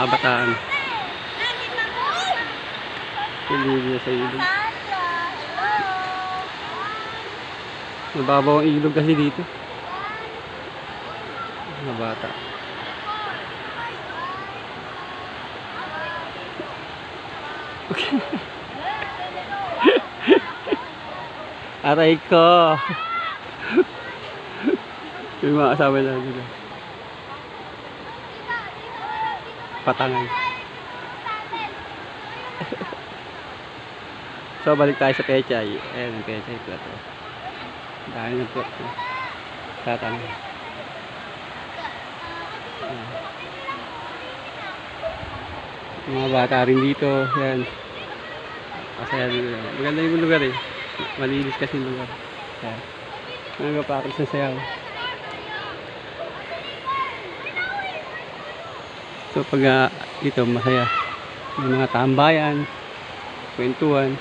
kabataan. Pilipino sa ilog. Nababaw ang ilog kasi dito. Mga bata. Okay. Aray ko. Yung mga kasama na nila. Patangay. So balik tayo sa Pechay. Ayan, Pechay Plato. Dahil ng plato. Tatangay. Mga bata rin dito. Ayan. Masaya dito. Maganda yung lugar eh. Malinis kasi yung lugar. Ayan. Nagpa-practice na sayaw. So pag ito masaya. May mga tambayan, kwentuhan.